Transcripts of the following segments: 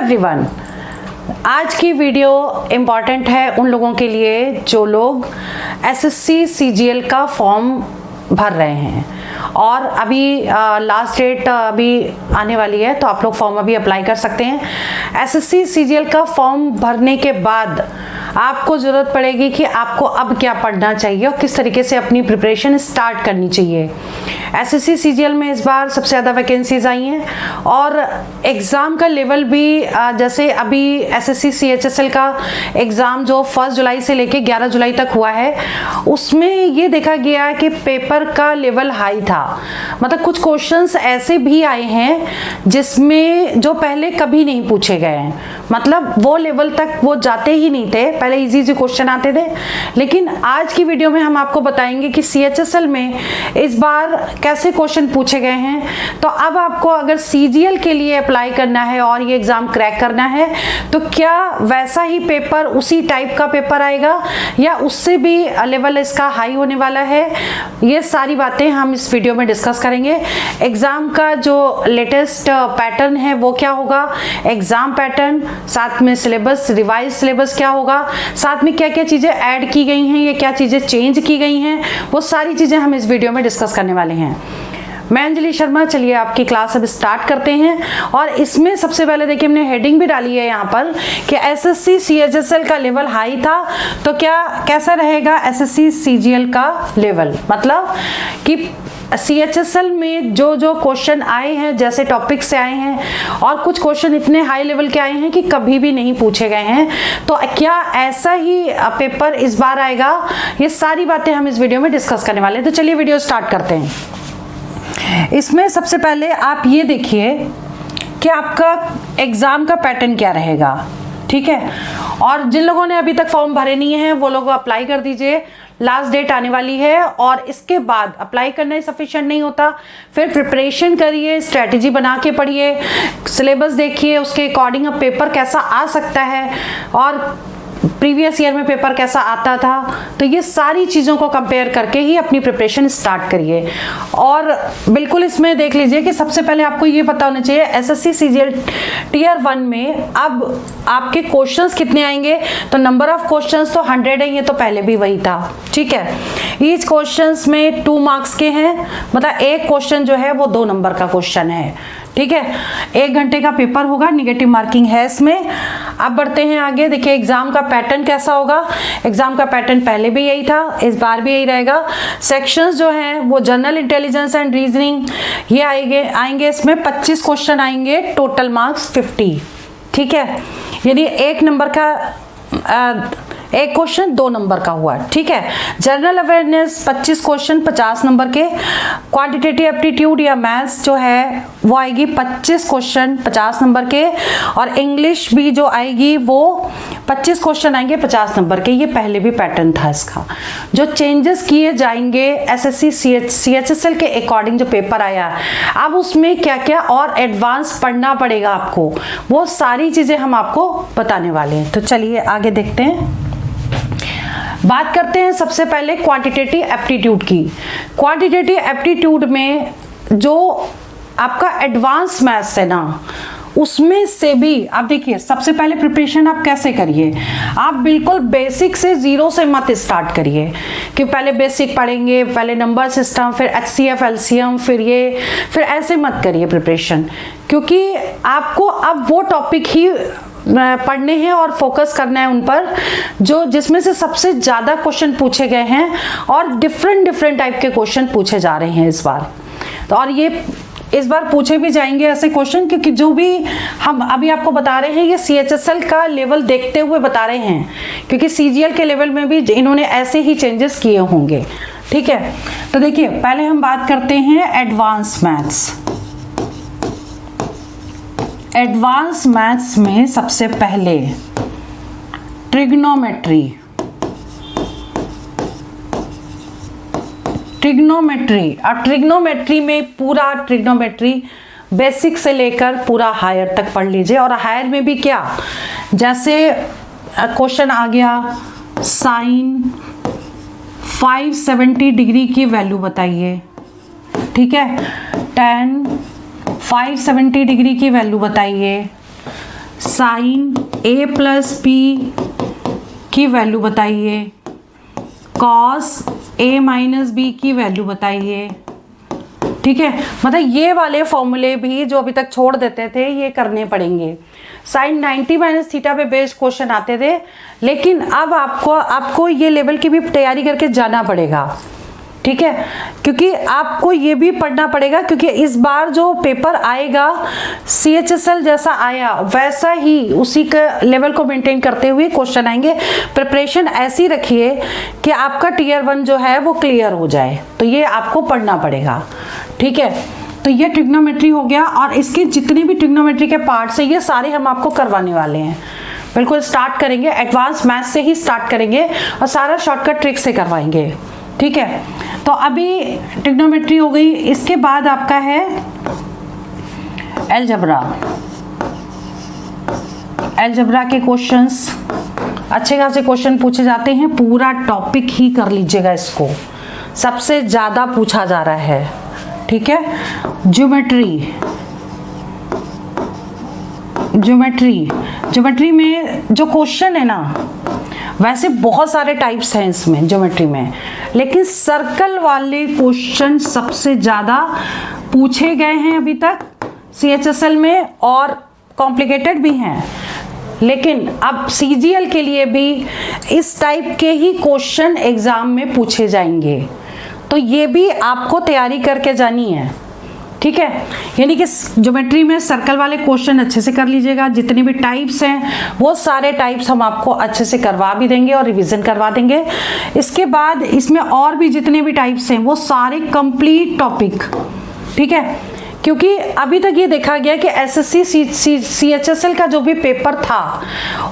Everyone, आज की video important है उन लोगों के लिए जो लोग एसएससी सीजीएल का फॉर्म भर रहे हैं और अभी लास्ट डेट अभी आने वाली है, तो आप लोग फॉर्म अभी अप्लाई कर सकते हैं। एसएससी सीजीएल का फॉर्म भरने के बाद आपको ज़रूरत पड़ेगी कि आपको अब क्या पढ़ना चाहिए और किस तरीके से अपनी प्रिपरेशन स्टार्ट करनी चाहिए। एसएससी सीजीएल में इस बार सबसे ज़्यादा वैकेंसीज आई हैं और एग्ज़ाम का लेवल भी जैसे अभी एसएससी सीएचएसएल का एग्ज़ाम जो 1 जुलाई से लेके 11 जुलाई तक हुआ है, उसमें ये देखा गया कि पेपर का लेवल हाई था। मतलब कुछ क्वेश्चंस ऐसे भी आए हैं जिसमें जो पहले कभी नहीं पूछे गए हैं, मतलब वो लेवल तक वो जाते ही नहीं थे, पहले इजी क्वेश्चन आते थे। लेकिन आज की वीडियो में हम आपको बताएंगे कि सीएचएसएल में इस बार कैसे क्वेश्चन पूछे गए हैं। तो अब आपको अगर सीजीएल के लिए अप्लाई करना है और ये एग्जाम क्रैक करना है तो क्या वैसा ही पेपर, उसी टाइप का पेपर आएगा या उससे भी लेवल इसका हाई होने वाला है, ये सारी बातें हम इस वीडियो में डिस्कस करेंगे। एग्जाम का जो लेटेस्ट पैटर्न है वो क्या होगा, एग्जाम पैटर्न, साथ में सिलेबस, रिवाइज सिलेबस क्या होगा, साथ में क्या क्या चीजें ऐड की गई हैं, ये क्या चीजें चेंज की गई हैं, वो सारी चीजें हम इस वीडियो में डिस्कस करने वाले हैं। मैं अंजलि शर्मा, चलिए आपकी क्लास अब स्टार्ट करते हैं। और इसमें सबसे पहले देखिए हमने हेडिंग भी डाली है यहाँ पर कि एसएससी सीएचएसएल का लेवल हाई था, तो कैसा रहेगा एसएससी सीजीएल का लेवल। मतलब कि सीएचएसएल में जो जो क्वेश्चन आए हैं, जैसे टॉपिक से आए हैं और कुछ क्वेश्चन इतने हाई लेवल के आए हैं कि कभी भी नहीं पूछे गए हैं, तो क्या ऐसा ही पेपर इस बार आएगा, ये सारी बातें हम इस वीडियो में डिस्कस करने वाले हैं। तो चलिए वीडियो स्टार्ट करते हैं। इसमें सबसे पहले आप ये देखिए कि आपका एग्जाम का पैटर्न क्या रहेगा, ठीक है। और जिन लोगों ने अभी तक फॉर्म भरे नहीं हैं वो लोग अप्लाई कर दीजिए, लास्ट डेट आने वाली है। और इसके बाद अप्लाई करना ही सफिशिएंट नहीं होता, फिर प्रिपरेशन करिए, स्ट्रैटेजी बना के पढ़िए, सिलेबस देखिए, उसके अकॉर्डिंग अब पेपर कैसा आ सकता है और प्रीवियस ईयर में पेपर कैसा आता था, तो ये सारी चीज़ों को कंपेयर करके ही अपनी प्रिपरेशन स्टार्ट करिए। और बिल्कुल इसमें देख लीजिए कि सबसे पहले आपको ये पता होना चाहिए एसएससी सीजीएल टीयर 1 में अब आपके क्वेश्चंस कितने आएंगे। तो नंबर ऑफ क्वेश्चंस तो 100 है, ये तो पहले भी वही था, ठीक है। ईच क्वेश्चंस में 2 मार्क्स के हैं, मतलब एक क्वेश्चन जो है वो 2 नंबर का क्वेश्चन है, ठीक है। 1 घंटे का पेपर होगा, निगेटिव मार्किंग है इसमें। अब बढ़ते हैं आगे, देखिए एग्जाम का पैटर्न कैसा होगा। एग्जाम का पैटर्न पहले भी यही था, इस बार भी यही रहेगा। सेक्शंस जो हैं वो जनरल इंटेलिजेंस एंड रीजनिंग, ये आएंगे इसमें 25 क्वेश्चन आएंगे, टोटल मार्क्स 50, ठीक है। यानी 1 नंबर का एक क्वेश्चन 2 नंबर का हुआ, ठीक है। जनरल अवेयरनेस 25 क्वेश्चन 50 नंबर के। क्वांटिटेटिव एप्टीट्यूड या मैथ्स जो है वो आएगी 25 क्वेश्चन 50 नंबर के। और इंग्लिश भी जो आएगी वो 25 क्वेश्चन आएंगे 50 नंबर के। ये पहले भी पैटर्न था इसका। जो चेंजेस किए जाएंगे एसएससी सीएचएसएल के अकॉर्डिंग जो पेपर आया, अब उसमें क्या क्या और एडवांस पढ़ना पड़ेगा आपको, वो सारी चीजें हम आपको बताने वाले हैं। तो चलिए आगे देखते हैं। बात करते हैं सबसे पहले क्वांटिटेटिव एप्टीट्यूड की। क्वांटिटेटिव एप्टीट्यूड में जो आपका एडवांस मैथ्स है ना, उसमें से भी आप देखिए सबसे पहले प्रिपरेशन आप कैसे करिए। आप बिल्कुल बेसिक से, 0 से मत स्टार्ट करिए कि पहले बेसिक पढ़ेंगे, पहले नंबर सिस्टम, फिर एचसीएफ एलसीएम, फिर ऐसे मत करिए प्रिपरेशन, क्योंकि आपको अब वो टॉपिक ही पढ़ने हैं और फोकस करना है उन पर जिसमें से सबसे ज़्यादा क्वेश्चन पूछे गए हैं और डिफरेंट टाइप के क्वेश्चन पूछे जा रहे हैं इस बार। तो और ये इस बार पूछे भी जाएंगे ऐसे क्वेश्चन, क्योंकि जो भी हम अभी आपको बता रहे हैं ये सीएचएसएल का लेवल देखते हुए बता रहे हैं, क्योंकि सीजीएल के लेवल में भी इन्होंने ऐसे ही चेंजेस किए होंगे, ठीक है। तो देखिए पहले हम बात करते हैं एडवांस मैथ्स। एडवांस मैथ्स में सबसे पहले ट्रिग्नोमेट्री और ट्रिग्नोमेट्री में पूरा ट्रिग्नोमेट्री बेसिक से लेकर पूरा हायर तक पढ़ लीजिए। और हायर में भी क्या, जैसे क्वेश्चन आ गया साइन 570 डिग्री की वैल्यू बताइए, ठीक है। 570 डिग्री की वैल्यू बताइए। साइन ए प्लस बी की वैल्यू बताइए, कॉस ए माइनस बी की वैल्यू बताइए। ठीक है, मतलब ये वाले फॉर्मूले भी जो अभी तक छोड़ देते थे ये करने पड़ेंगे। साइन 90 माइनस थीटा पे बेस्ड क्वेश्चन आते थे, लेकिन अब आपको ये लेवल की भी तैयारी करके जाना पड़ेगा। ठीक है, क्योंकि आपको ये भी पढ़ना पड़ेगा, क्योंकि इस बार जो पेपर आएगा CHSL जैसा आया वैसा ही उसी के लेवल को मेंटेन करते हुए क्वेश्चन आएंगे। प्रिपरेशन ऐसी रखिए कि आपका टियर 1 जो है वो क्लियर हो जाए, तो ये आपको पढ़ना पड़ेगा। ठीक है, तो ये ट्रिग्नोमेट्री हो गया, और इसके जितने भी ट्रिग्नोमेट्री के पार्ट्स हैं ये सारे हम आपको करवाने वाले हैं। बिल्कुल स्टार्ट करेंगे, एडवांस मैथ से ही स्टार्ट करेंगे और सारा शॉर्टकट ट्रिक से करवाएंगे। ठीक है, तो अभी ट्रिग्नोमेट्री हो गई, इसके बाद आपका है अलजेब्रा। अलजेब्रा के क्वेश्चंस अच्छे खासे क्वेश्चन पूछे जाते हैं, पूरा टॉपिक ही कर लीजिएगा, इसको सबसे ज़्यादा पूछा जा रहा है। ठीक है, ज्योमेट्री में जो क्वेश्चन है ना, वैसे बहुत सारे टाइप्स हैं इसमें ज्योमेट्री में, लेकिन सर्कल वाले क्वेश्चन सबसे ज़्यादा पूछे गए हैं अभी तक CHSL में, और कॉम्प्लिकेटेड भी हैं। लेकिन अब CGL के लिए भी इस टाइप के ही क्वेश्चन एग्जाम में पूछे जाएंगे, तो ये भी आपको तैयारी करके जानी है। ठीक है, यानी कि ज्योमेट्री में सर्कल वाले क्वेश्चन अच्छे से कर लीजिएगा, जितने भी टाइप्स हैं वो सारे टाइप्स हम आपको अच्छे से करवा भी देंगे और रिवीजन करवा देंगे। इसके बाद इसमें और भी जितने भी टाइप्स हैं वो सारे कंप्लीट टॉपिक। ठीक है, क्योंकि अभी तक ये देखा गया कि SSC CHSL का जो भी पेपर था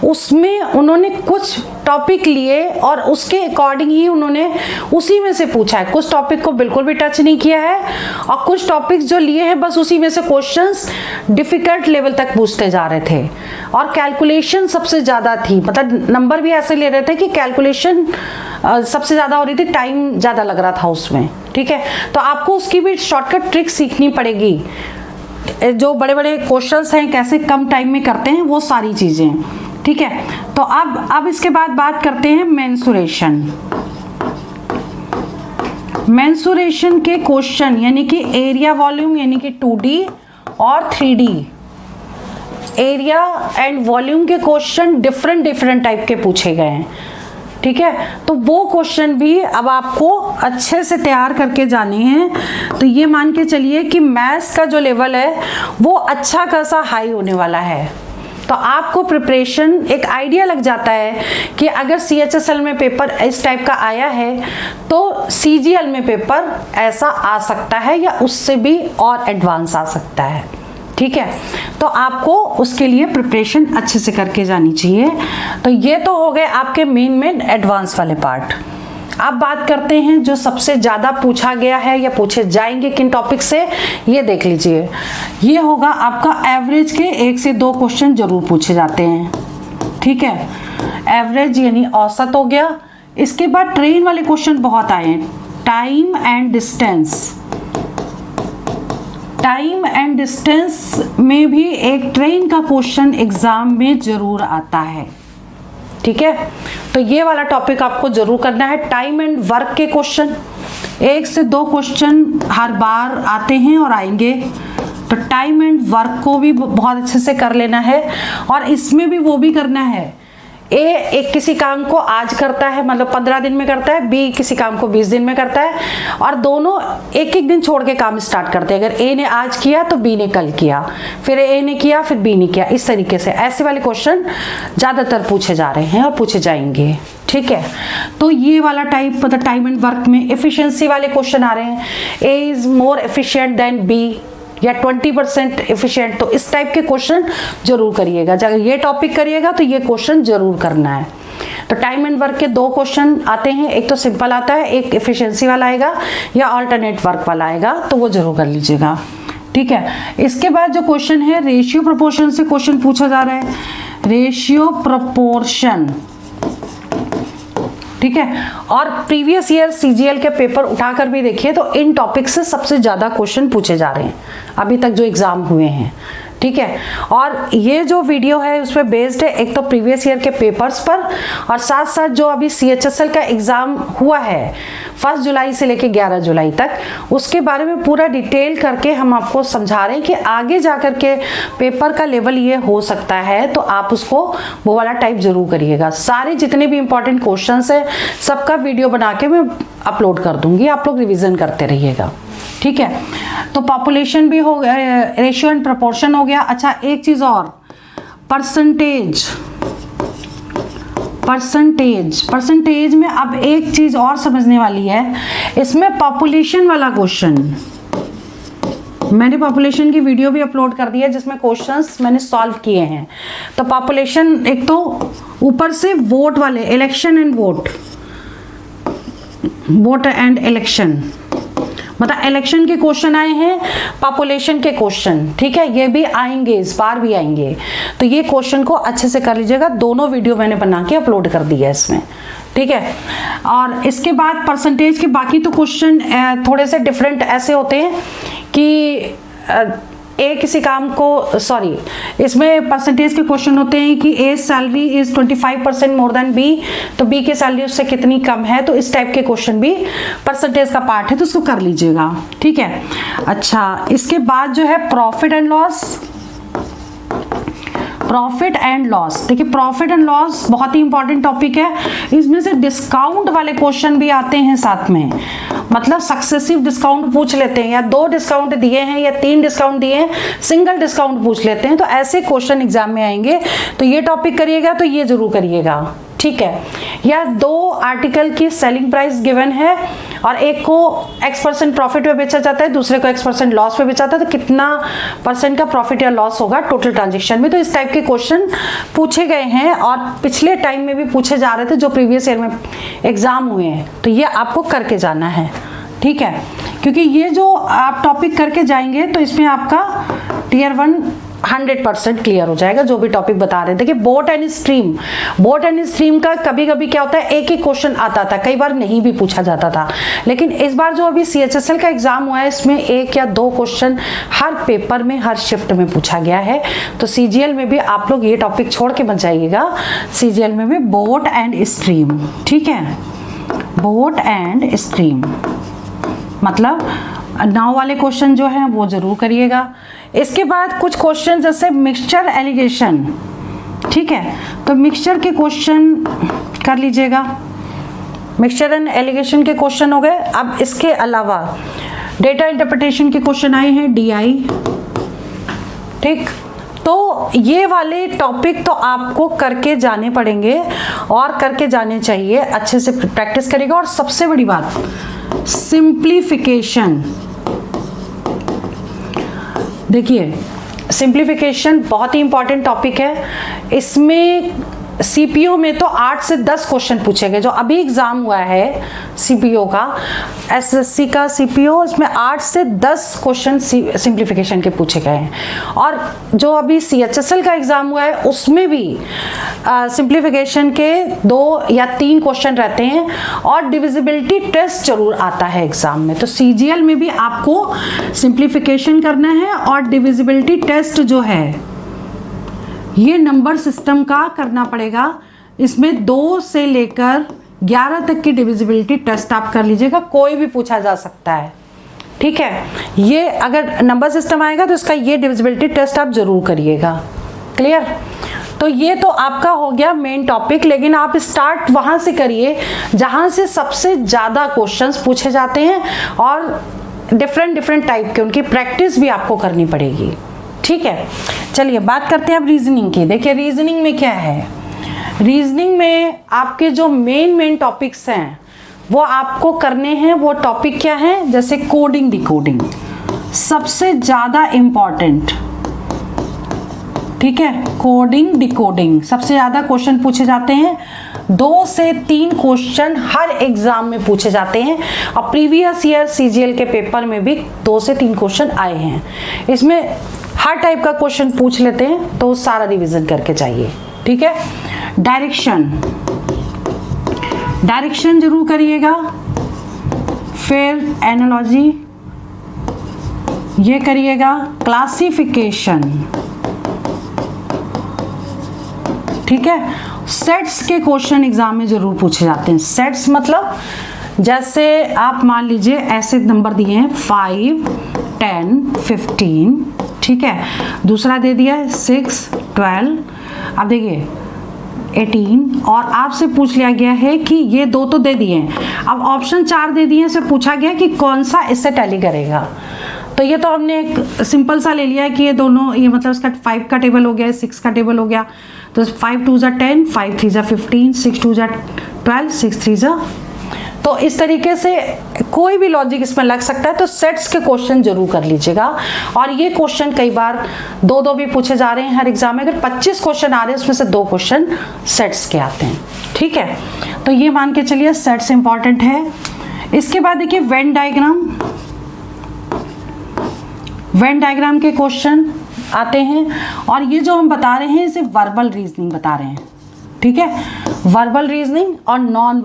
उसमें उन्होंने कुछ टॉपिक लिए और उसके अकॉर्डिंग ही उन्होंने उसी में से पूछा है। कुछ टॉपिक को बिल्कुल भी टच नहीं किया है, और कुछ टॉपिक्स जो लिए हैं बस उसी में से क्वेश्चंस डिफिकल्ट लेवल तक पूछते जा रहे थे, और कैलकुलेशन सबसे ज़्यादा थी। मतलब नंबर भी ऐसे ले रहे थे कि कैलकुलेशन सबसे ज़्यादा हो रही थी, टाइम ज़्यादा लग रहा था उसमें। ठीक है, तो आपको उसकी भी शॉर्टकट ट्रिक सीखनी पड़ेगी, जो बड़े बड़े क्वेश्चंस हैं कैसे कम टाइम में करते हैं वो सारी चीज़ें। ठीक है, तो अब इसके बाद बात करते हैं मेंसुरेशन के क्वेश्चन, यानी कि एरिया वॉल्यूम, यानी कि 2D और 3D एरिया एंड वॉल्यूम के क्वेश्चन डिफरेंट टाइप के पूछे गए हैं। ठीक है, तो वो क्वेश्चन भी अब आपको अच्छे से तैयार करके जाने हैं। तो ये मान के चलिए कि मैथ्स का जो लेवल है वो अच्छा खासा हाई होने वाला है। तो आपको प्रिपरेशन एक आइडिया लग जाता है कि अगर CHSL में पेपर इस टाइप का आया है तो CGL में पेपर ऐसा आ सकता है या उससे भी और एडवांस आ सकता है। ठीक है, तो आपको उसके लिए प्रिपरेशन अच्छे से करके जानी चाहिए। तो ये तो हो गए आपके मेन एडवांस वाले पार्ट। अब बात करते हैं जो सबसे ज़्यादा पूछा गया है या पूछे जाएंगे किन टॉपिक से, ये देख लीजिए। ये होगा आपका एवरेज के 1 से 2 क्वेश्चन जरूर पूछे जाते हैं। ठीक है, एवरेज यानी औसत हो गया। इसके बाद ट्रेन वाले क्वेश्चन बहुत आए हैं। टाइम एंड डिस्टेंस में भी एक ट्रेन का क्वेश्चन एग्जाम में जरूर आता है। ठीक है, तो ये वाला टॉपिक आपको जरूर करना है। टाइम एंड वर्क के क्वेश्चन 1 से 2 क्वेश्चन हर बार आते हैं और आएंगे, तो टाइम एंड वर्क को भी बहुत अच्छे से कर लेना है। और इसमें भी वो भी करना है, एक किसी काम को आज करता है, मतलब 15 दिन में करता है, बी किसी काम को 20 दिन में करता है, और दोनों एक दिन छोड़ के काम स्टार्ट करते हैं। अगर ए ने आज किया तो बी ने कल किया, फिर ए ने किया फिर बी ने किया, इस तरीके से ऐसे वाले क्वेश्चन ज़्यादातर पूछे जा रहे हैं और पूछे जाएंगे। ठीक है, तो ये वाला टाइप मतलब टाइम एंड वर्क में एफिशिएंसी वाले क्वेश्चन आ रहे हैं। A is more efficient than B या 20% एफिशिएंट, तो इस टाइप के क्वेश्चन जरूर करिएगा। जब ये टॉपिक करिएगा तो ये क्वेश्चन जरूर करना है। तो टाइम एंड वर्क के 2 क्वेश्चन आते हैं, एक तो सिंपल आता है, एक एफिशिएंसी वाला आएगा या अल्टरनेट वर्क वाला आएगा, तो वो जरूर कर लीजिएगा। ठीक है, इसके बाद जो क्वेश्चन है रेशियो प्रोपोर्शन से क्वेश्चन पूछा जा रहा है। रेशियो प्रोपोर्शन, ठीक है, और प्रीवियस ईयर CGL के पेपर उठाकर भी देखिए तो इन टॉपिक से सबसे ज्यादा क्वेश्चन पूछे जा रहे हैं अभी तक जो एग्जाम हुए हैं। ठीक है। और ये जो वीडियो है उस पर बेस्ड है एक तो प्रीवियस ईयर के पेपर्स पर, और साथ साथ जो अभी CHSL का एग्जाम हुआ है 1 जुलाई से लेके 11 जुलाई तक, उसके बारे में पूरा डिटेल करके हम आपको समझा रहे हैं कि आगे जाकर के पेपर का लेवल ये हो सकता है, तो आप उसको वो वाला टाइप जरूर करिएगा। सारे जितने भी इंपॉर्टेंट क्वेश्चंस है सबका वीडियो बना के मैं अपलोड कर दूंगी, आप लोग रिवीजन करते रहिएगा, ठीक है। तो पॉपुलेशन भी हो गया, रेशियो एंड प्रोपोर्शन हो गया। अच्छा, एक चीज और, परसेंटेज में अब एक चीज और समझने वाली है। इसमें पॉपुलेशन वाला क्वेश्चन, मैंने पॉपुलेशन की वीडियो भी अपलोड कर दी है जिसमें क्वेश्चंस मैंने सॉल्व किए हैं। तो पॉपुलेशन एक तो ऊपर से वोट वाले, election and vote and election, मतलब इलेक्शन के क्वेश्चन आए हैं, पॉपुलेशन के क्वेश्चन, ठीक है, ये भी आएंगे, इस बार भी आएंगे। तो ये क्वेश्चन को अच्छे से कर लीजिएगा, दोनों वीडियो मैंने बना के अपलोड कर दिया है इसमें, ठीक है। और इसके बाद परसेंटेज के बाकी तो क्वेश्चन थोड़े से डिफरेंट ऐसे होते हैं कि ए किसी काम को, सॉरी, इसमें परसेंटेज के क्वेश्चन होते हैं कि A salary is 25% more than B, तो बी की सैलरी उससे कितनी कम है, तो इस टाइप के क्वेश्चन भी परसेंटेज का पार्ट है, तो उसको कर लीजिएगा, ठीक है। अच्छा, इसके बाद जो है प्रॉफिट एंड लॉस, देखिए प्रॉफिट एंड लॉस बहुत ही इंपॉर्टेंट टॉपिक है। इसमें से डिस्काउंट वाले क्वेश्चन भी आते हैं साथ में, मतलब सक्सेसिव डिस्काउंट पूछ लेते हैं, या 2 डिस्काउंट दिए हैं या 3 डिस्काउंट दिए हैं, सिंगल डिस्काउंट पूछ लेते हैं, तो ऐसे क्वेश्चन एग्जाम में आएंगे। तो ये टॉपिक करिएगा, तो ये जरूर करिएगा, ठीक है। या 2 आर्टिकल की सेलिंग प्राइस गिवन है और एक को X% प्रॉफिट में बेचा जाता है, दूसरे को X% लॉस में बेचा जाता है, तो कितना % का प्रॉफिट या लॉस होगा टोटल ट्रांजेक्शन में। तो इस टाइप के क्वेश्चन पूछे गए हैं और पिछले टाइम में भी पूछे जा रहे थे जो प्रीवियस ईयर में एग्जाम हुए हैं, तो ये आपको करके जाना है, ठीक है। क्योंकि ये जो आप टॉपिक करके जाएंगे तो इसमें आपका Tier 1 100% क्लियर हो जाएगा, जो भी टॉपिक बता रहे थे। देखिए बोट एंड स्ट्रीम का कभी कभी क्या होता है, एक ही क्वेश्चन आता था, कई बार नहीं भी पूछा जाता था, लेकिन इस बार जो अभी CHSL का एग्जाम हुआ है इसमें 1 या 2 क्वेश्चन हर पेपर में, हर शिफ्ट में पूछा गया है। तो CGL में भी आप लोग ये टॉपिक छोड़ के मत जाइएगा, CGL में भी बोट एंड स्ट्रीम, ठीक है, बोट एंड स्ट्रीम, मतलब नाव वाले क्वेश्चन जो है वो जरूर करिएगा। इसके बाद कुछ क्वेश्चन जैसे मिक्सचर एलिगेशन, ठीक है, तो मिक्सचर के क्वेश्चन कर लीजिएगा, मिक्सचर एंड एलिगेशन के क्वेश्चन हो गए। अब इसके अलावा डेटा इंटरप्रिटेशन के क्वेश्चन आए हैं, DI, ठीक। तो ये वाले टॉपिक तो आपको करके जाने पड़ेंगे और करके जाने चाहिए, अच्छे से प्रैक्टिस करेगा। और सबसे बड़ी बात, सिंप्लीफिकेशन, देखिए सिंप्लीफिकेशन बहुत ही इंपॉर्टेंट टॉपिक है। इसमें सीपीओ में तो 8 से 10 क्वेश्चन पूछे गए, जो अभी एग्जाम हुआ है सीपीओ का, एसएससी का सीपीओ, इसमें 8 से 10 क्वेश्चन सिंप्लीफिकेशन के पूछे गए हैं। और जो अभी CHSL का एग्जाम हुआ है उसमें भी सिंप्लीफिकेशन के 2 या 3 क्वेश्चन रहते हैं, और डिविजिबिलिटी टेस्ट जरूर आता है एग्जाम में। तो CGL में भी आपको सिंप्लीफिकेशन करना है और डिविजिबिलिटी टेस्ट जो है ये नंबर सिस्टम का करना पड़ेगा। इसमें 2 से लेकर 11 तक की डिविजिबिलिटी टेस्ट आप कर लीजिएगा, कोई भी पूछा जा सकता है, ठीक है। ये अगर नंबर सिस्टम आएगा तो इसका ये डिविजिबिलिटी टेस्ट आप जरूर करिएगा, क्लियर। तो ये तो आपका हो गया मेन टॉपिक, लेकिन आप स्टार्ट वहां से करिए जहां से सबसे ज्यादा क्वेश्चंस पूछे जाते हैं और डिफरेंट टाइप के, उनकी प्रैक्टिस भी आपको करनी पड़ेगी, ठीक है। चलिए बात करते हैं अब रीजनिंग की। देखिए रीजनिंग में क्या है, रीजनिंग में आपके जो मेन टॉपिक्स हैं वो आपको करने हैं। वो टॉपिक क्या है, जैसे कोडिंग डिकोडिंग सबसे ज्यादा इंपॉर्टेंट, ठीक है। कोडिंग डिकोडिंग सबसे ज्यादा क्वेश्चन पूछे जाते हैं, 2 से 3 क्वेश्चन हर एग्जाम में पूछे जाते हैं, और प्रीवियस ईयर CGL के पेपर में भी 2 से 3 क्वेश्चन आए हैं। इसमें हर टाइप का क्वेश्चन पूछ लेते हैं, तो सारा रिवीजन करके जाइए, ठीक है। डायरेक्शन जरूर करिएगा, फिर एनालॉजी, ये करिएगा क्लासिफिकेशन, ठीक है। सेट्स के क्वेश्चन एग्जाम में जरूर पूछे जाते हैं। सेट्स मतलब जैसे आप मान लीजिए ऐसे नंबर दिए हैं 5, 10, 15, ठीक है। दूसरा दे दिया है 6, 12, अब देखिए 18, और आपसे पूछ लिया गया है कि ये दो तो दे दिए हैं, अब ऑप्शन 4 दे दिए हैं, से पूछा गया कि कौन सा इससे टैली करेगा। तो ये तो हमने एक सिंपल सा ले लिया है कि ये दोनों, ये मतलब इसका 5 का टेबल हो गया, 6 का टेबल हो गया। तो 5 2 10, 5 3 15, 6 2 12, 6 3। तो इस तरीके से कोई भी लॉजिक इसमें लग सकता है। तो सेट्स के क्वेश्चन जरूर कर लीजिएगा। और ये क्वेश्चन कई बार 2 भी पूछे जा रहे हैं हर एग्जाम में। अगर 25 क्वेश्चन आ रहे हैं उसमें से 2 क्वेश्चन सेट्स के आते हैं, ठीक है। तो ये मान के चलिए सेट्स इंपॉर्टेंट है। इसके बाद देखिए वेन डायग्राम, वेन डायग्राम के क्वेश्चन आते हैं। और ये जो हम बता रहे हैं इसे वर्बल रीजनिंग बता रहे हैं, ठीक है। वर्बल रीजनिंग और नॉन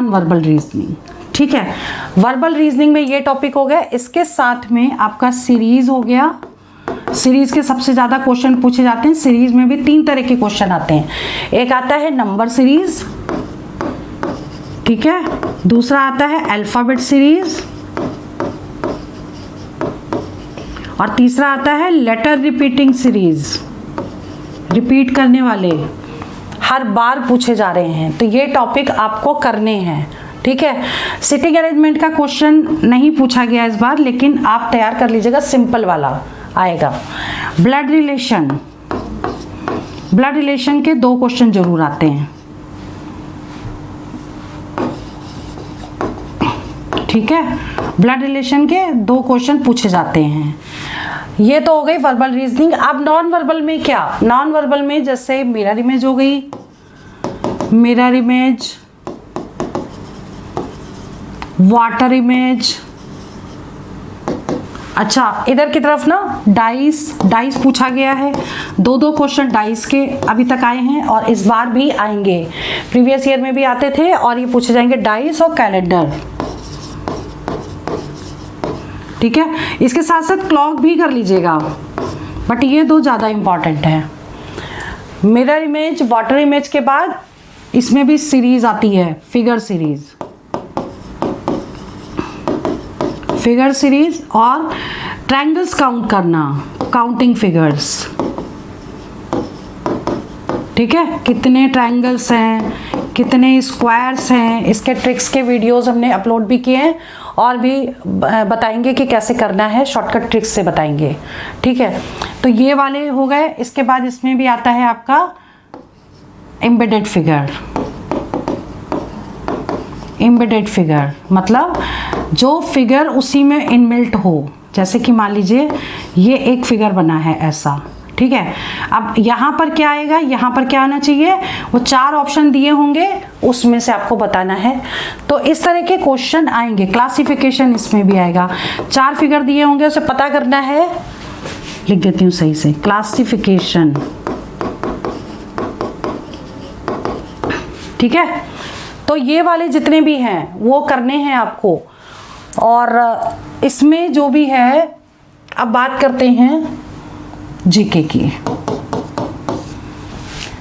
वर्बल रीजनिंग, ठीक है। वर्बल रीजनिंग में ये टॉपिक हो गया। इसके साथ में आपका सीरीज हो गया। सीरीज के सबसे ज्यादा क्वेश्चन पूछे जाते हैं। सीरीज में भी 3 तरह के क्वेश्चन आते हैं। एक आता है नंबर सीरीज, ठीक है। दूसरा आता है अल्फाबेट सीरीज, और तीसरा आता है लेटर रिपीटिंग सीरीज। रिपीट करने वाले हर बार पूछे जा रहे हैं। तो ये टॉपिक आपको करने हैं, ठीक है। सिटिंग अरेंजमेंट का क्वेश्चन नहीं पूछा गया इस बार, लेकिन आप तैयार कर लीजिएगा, सिंपल वाला आएगा। ब्लड रिलेशन, ब्लड रिलेशन के 2 क्वेश्चन जरूर आते हैं, ठीक है। ब्लड रिलेशन के 2 क्वेश्चन पूछे जाते हैं। ये तो हो गई वर्बल रीजनिंग। अब नॉन वर्बल में क्या? नॉन वर्बल में जैसे मिरर इमेज हो गई, मिरर इमेज, वाटर इमेज। अच्छा, इधर की तरफ ना डाइस पूछा गया है। 2 क्वेश्चन डाइस के अभी तक आए हैं और इस बार भी आएंगे। प्रीवियस ईयर में भी आते थे और ये पूछे जाएंगे डाइस और कैलेंडर, ठीक है। इसके साथ साथ क्लॉक भी कर लीजिएगा, बट ये 2 ज़्यादा इंपॉर्टेंट है। मिरर इमेज, वाटर इमेज के बाद इसमें भी सीरीज आती है, फिगर सीरीज और ट्रायंगल्स काउंट करना, काउंटिंग फिगर्स, ठीक है। कितने ट्रायंगल्स हैं, कितने स्क्वायर्स हैं, इसके ट्रिक्स के वीडियोस हमने अपलोड भी किए हैं और भी बताएंगे कि कैसे करना है, शॉर्टकट ट्रिक्स से बताएंगे, ठीक है। तो ये वाले हो गए। इसके बाद इसमें भी आता है आपका एम्बेडेड फिगर। एम्बेडेड फिगर मतलब जो फिगर उसी में इनबिल्ट हो। जैसे कि मान लीजिए ये एक फिगर बना है ऐसा, ठीक है। अब यहाँ पर क्या आएगा, यहाँ पर क्या आना चाहिए, वो 4 ऑप्शन दिए होंगे, उसमें से आपको बताना है। तो इस तरह के क्वेश्चन आएंगे। क्लासिफिकेशन इसमें भी आएगा। 4 फिगर दिए होंगे, उसे पता करना है। लिख देती हूँ सही से, क्लासिफिकेशन, ठीक है। तो ये वाले जितने भी हैं वो करने हैं आपको। और इसमें जो भी है, अब बात करते हैं जीके की।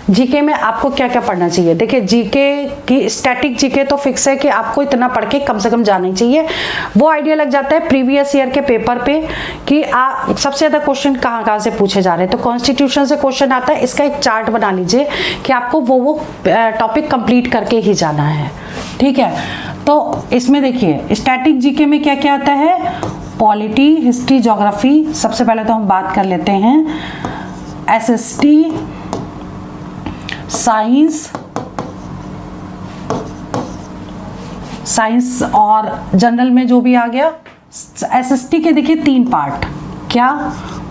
जीके में आपको क्या क्या पढ़ना चाहिए? देखिए, जीके की स्टैटिक जीके तो फिक्स है कि आपको इतना पढ़ के कम से कम जाना ही चाहिए। वो आइडिया लग जाता है प्रीवियस ईयर के पेपर पे कि सबसे ज़्यादा क्वेश्चन कहाँ से पूछे जा रहे हैं। तो कॉन्स्टिट्यूशन से क्वेश्चन आता है, इसका एक चार्ट बना लीजिए कि आपको वो टॉपिक कंप्लीट करके ही जाना है, ठीक है। तो इसमें देखिए स्टैटिक जीके में क्या क्या आता है, पॉलिटी, हिस्ट्री, ज्योग्राफी। सबसे पहले तो हम बात कर लेते हैं एसएसटी, साइंस और जनरल में जो भी आ गया। एसएसटी के देखिए 3 पार्ट, क्या,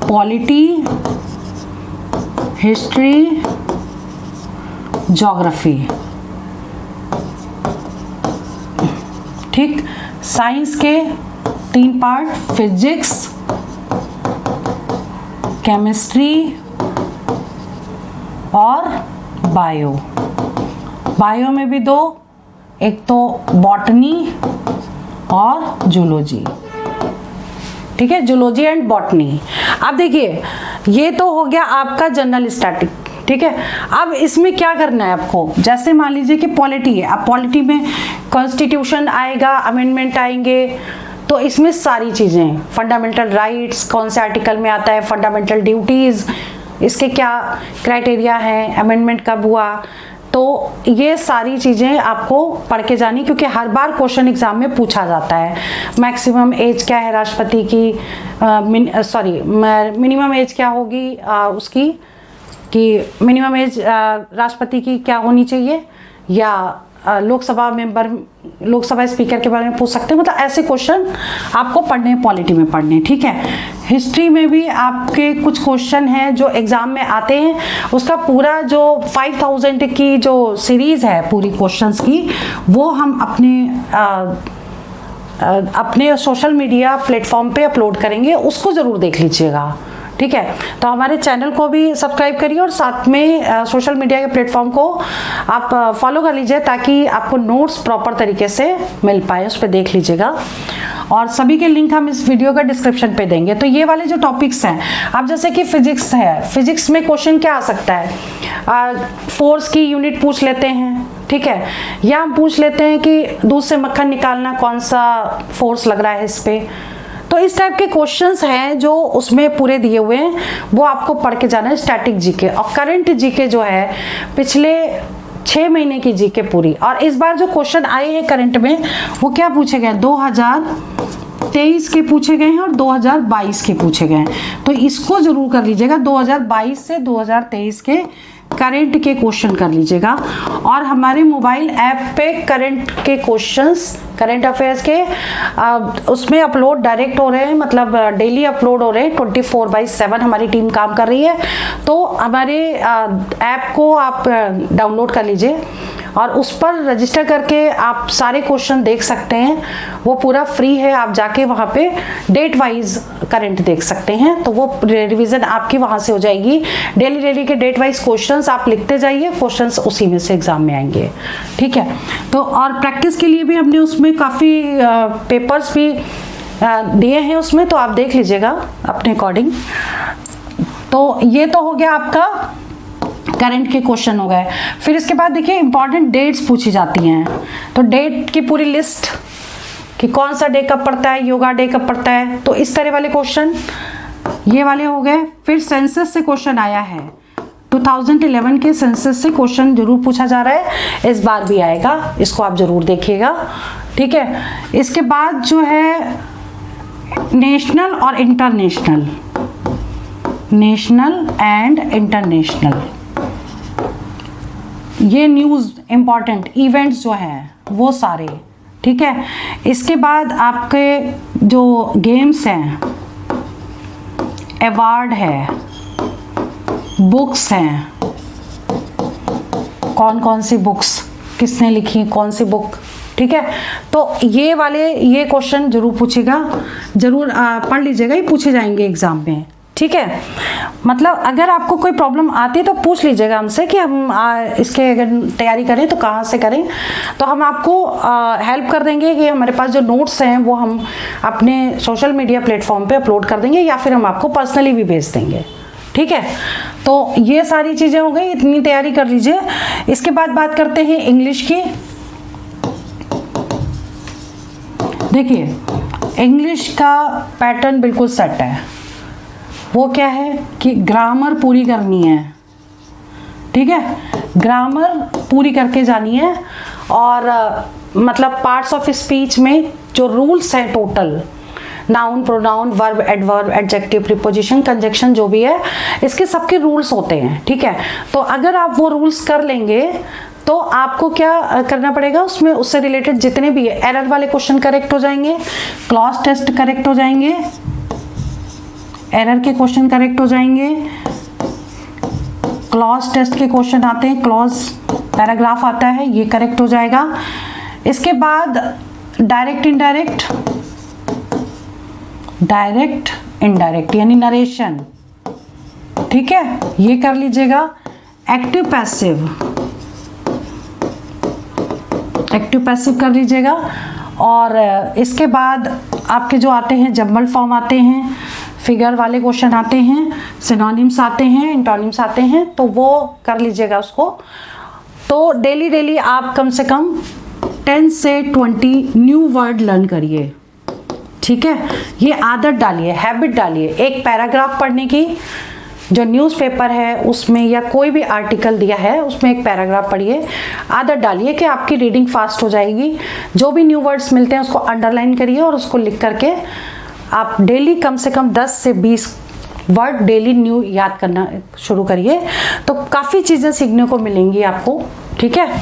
पॉलिटी, हिस्ट्री, ज्योग्राफी, ठीक। साइंस के 3 पार्ट, फिजिक्स, केमिस्ट्री और बायो में भी 2, एक तो बॉटनी और जूलॉजी। ठीक है, जूलॉजी एंड बॉटनी। अब देखिए ये तो हो गया आपका जनरल स्टैटिक। ठीक है, अब इसमें क्या करना है आपको, जैसे मान लीजिए कि पॉलिटी है, अब पॉलिटी में कॉन्स्टिट्यूशन आएगा, अमेंडमेंट आएंगे, तो इसमें सारी चीज़ें, फंडामेंटल राइट्स कौन से आर्टिकल में आता है, फंडामेंटल ड्यूटीज़, इसके क्या क्राइटेरिया हैं, अमेंडमेंट कब हुआ, तो ये सारी चीज़ें आपको पढ़ के जानी, क्योंकि हर बार क्वेश्चन एग्जाम में पूछा जाता है। मैक्सिमम एज क्या है राष्ट्रपति की, मिनिमम एज क्या होगी उसकी, कि मिनिमम एज राष्ट्रपति की क्या होनी चाहिए, या लोकसभा मेंबर, लोकसभा स्पीकर के बारे में पूछ सकते हैं। मतलब ऐसे क्वेश्चन आपको पढ़ने, पॉलिटी में पढ़ने। ठीक है, हिस्ट्री में भी आपके कुछ क्वेश्चन हैं जो एग्जाम में आते हैं, उसका पूरा जो 5000 की जो सीरीज है पूरी क्वेश्चंस की, वो हम अपने सोशल मीडिया प्लेटफॉर्म पे अपलोड करेंगे, उसको ज़रूर देख लीजिएगा। ठीक है, तो हमारे चैनल को भी सब्सक्राइब करिए और साथ में सोशल मीडिया के प्लेटफॉर्म को आप फॉलो कर लीजिए, ताकि आपको नोट्स प्रॉपर तरीके से मिल पाए, उस पर देख लीजिएगा। और सभी के लिंक हम इस वीडियो का डिस्क्रिप्शन पे देंगे। तो ये वाले जो टॉपिक्स हैं, अब जैसे कि फिजिक्स है, फिजिक्स में क्वेश्चन क्या आ सकता है, फोर्स की यूनिट पूछ लेते हैं। ठीक है, या हम पूछ लेते हैं कि दूध से मक्खन निकालना, कौन सा फोर्स लग रहा है इस पे। तो इस टाइप के क्वेश्चंस हैं जो उसमें पूरे दिए हुए हैं, वो आपको पढ़ के जाना है, स्टैटिक जीके। और करंट जीके जो है पिछले 6 महीने की जीके पूरी, और इस बार जो क्वेश्चन आए हैं करंट में वो क्या पूछे गए, 2023 के पूछे गए हैं और 2022 के पूछे गए हैं। तो इसको जरूर कर लीजिएगा, 2022 से 2023 के करंट के क्वेश्चन कर लीजिएगा। और हमारे मोबाइल ऐप पे करंट के क्वेश्चंस, करंट अफेयर्स के उसमें अपलोड डायरेक्ट हो रहे हैं, मतलब डेली अपलोड हो रहे हैं, 24/7 हमारी टीम काम कर रही है। तो हमारे ऐप को आप डाउनलोड कर लीजिए और उस पर रजिस्टर करके आप सारे क्वेश्चन देख सकते हैं, वो पूरा फ्री है। आप जाके वहाँ पे डेट वाइज करंट देख सकते हैं, तो वो रिवीजन आपकी वहाँ से हो जाएगी। डेली के डेट वाइज क्वेश्चंस आप लिखते जाइए, क्वेश्चंस उसी में से एग्जाम में आएंगे। ठीक है, तो और प्रैक्टिस के लिए भी हमने उसमें काफ़ी पेपर्स भी दिए हैं उसमें, तो आप देख लीजिएगा अपने अकॉर्डिंग। तो ये तो हो गया आपका करंट के क्वेश्चन हो गए। फिर इसके बाद देखिए इंपॉर्टेंट डेट्स पूछी जाती हैं, तो डेट की पूरी लिस्ट कि कौन सा डे कब पड़ता है, योगा डे कब पड़ता है, तो इस तरह वाले क्वेश्चन ये वाले हो गए। फिर सेंसस से क्वेश्चन आया है, 2011 के सेंसस से क्वेश्चन जरूर पूछा जा रहा है, इस बार भी आएगा, इसको आप जरूर देखिएगा। ठीक है, इसके बाद जो है नेशनल और इंटरनेशनल, नेशनल एंड इंटरनेशनल, ये न्यूज़ इंपॉर्टेंट इवेंट्स जो हैं वो सारे। ठीक है, इसके बाद आपके जो गेम्स हैं, अवार्ड है, बुक्स हैं, कौन कौन सी बुक्स किसने लिखी, कौन सी बुक। ठीक है, तो ये वाले ये क्वेश्चन जरूर पूछेगा, जरूर पढ़ लीजिएगा, ये पूछे जाएंगे एग्जाम में। ठीक है, मतलब अगर आपको कोई प्रॉब्लम आती है तो पूछ लीजिएगा हमसे कि हम इसके अगर तैयारी करें तो कहाँ से करें, तो हम आपको हेल्प कर देंगे कि हमारे पास जो नोट्स हैं वो हम अपने सोशल मीडिया प्लेटफॉर्म पे अपलोड कर देंगे, या फिर हम आपको पर्सनली भी भेज देंगे। ठीक है, तो ये सारी चीज़ें हो गई, इतनी तैयारी कर लीजिए। इसके बाद बात करते हैं इंग्लिश की। देखिए इंग्लिश का पैटर्न बिल्कुल सेट है, वो क्या है कि ग्रामर पूरी करनी है। ठीक है, ग्रामर पूरी करके जानी है, और मतलब पार्ट्स ऑफ स्पीच में जो रूल्स हैं total, noun, pronoun, verb, adverb, adjective, preposition, conjunction जो भी है, इसके सबके रूल्स होते हैं। ठीक है, तो अगर आप वो रूल्स कर लेंगे तो आपको क्या करना पड़ेगा, उसमें उससे रिलेटेड जितने भी एरर वाले क्वेश्चन करेक्ट हो जाएंगे, क्लॉज टेस्ट करेक्ट हो जाएंगे, एरर के क्वेश्चन करेक्ट हो जाएंगे, क्लॉज टेस्ट के क्वेश्चन आते हैं, क्लॉज पैराग्राफ आता है, ये करेक्ट हो जाएगा। इसके बाद डायरेक्ट इनडायरेक्ट, डायरेक्ट इनडायरेक्ट यानी नरेशन, ठीक है, ये कर लीजिएगा। एक्टिव पैसिव, एक्टिव पैसिव कर लीजिएगा। और इसके बाद आपके जो आते हैं जम्बल फॉर्म आते हैं, फिगर वाले क्वेश्चन आते हैं, सिनोनिम्स आते हैं, एंटोनिम्स आते हैं, तो वो कर लीजिएगा उसको। तो डेली आप कम से कम 10 से 20 न्यू वर्ड लर्न करिए, ठीक है। ये आदत डालिए, हैबिट डालिए। एक पैराग्राफ पढ़ने की, जो न्यूज़पेपर है उसमें या कोई भी आर्टिकल दिया है उसमें एक पैराग्राफ पढ़िए, आदत डालिए कि आपकी रीडिंग फास्ट हो जाएगी। जो भी न्यू वर्ड्स मिलते हैं उसको अंडरलाइन करिए और उसको लिख करके आप डेली कम से कम 10 से 20 वर्ड डेली न्यू याद करना शुरू करिए, तो काफ़ी चीज़ें सीखने को मिलेंगी आपको, ठीक है।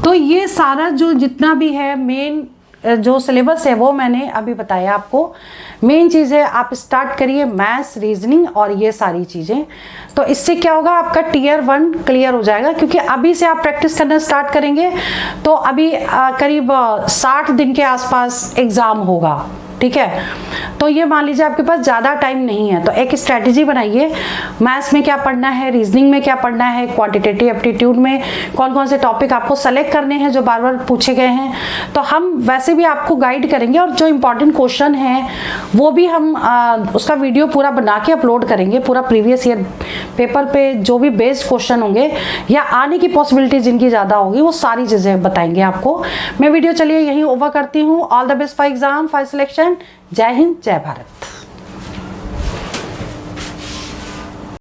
तो ये सारा जो जितना भी है मेन जो सिलेबस है वो मैंने अभी बताया आपको। मेन चीज़ है आप स्टार्ट करिए मैथ्स, रीजनिंग और ये सारी चीज़ें। तो इससे क्या होगा, आपका टियर 1 क्लियर हो जाएगा, क्योंकि अभी से आप प्रैक्टिस करना स्टार्ट करेंगे तो अभी करीब 60 दिन के आसपास एग्ज़ाम होगा, ठीक है। तो ये मान लीजिए आपके पास ज़्यादा टाइम नहीं है, तो एक स्ट्रैटेजी बनाइए, मैथ्स में क्या पढ़ना है, रीजनिंग में क्या पढ़ना है, क्वांटिटेटिव एप्टीट्यूड में कौन कौन से टॉपिक आपको सेलेक्ट करने हैं जो बार बार पूछे गए हैं, तो हम वैसे भी आपको गाइड करेंगे। और जो इंपॉर्टेंट क्वेश्चन है वो भी हम उसका वीडियो पूरा बना के अपलोड करेंगे, पूरा प्रीवियस ईयर पेपर पे जो भी बेस्ड क्वेश्चन होंगे या आने की पॉसिबिलिटी जिनकी ज़्यादा होगी वो सारी चीज़ें बताएंगे आपको। मैं वीडियो चलिए यहीं ओवर करती हूँ। All the best for exam, for selection. जय हिंद, जय भारत।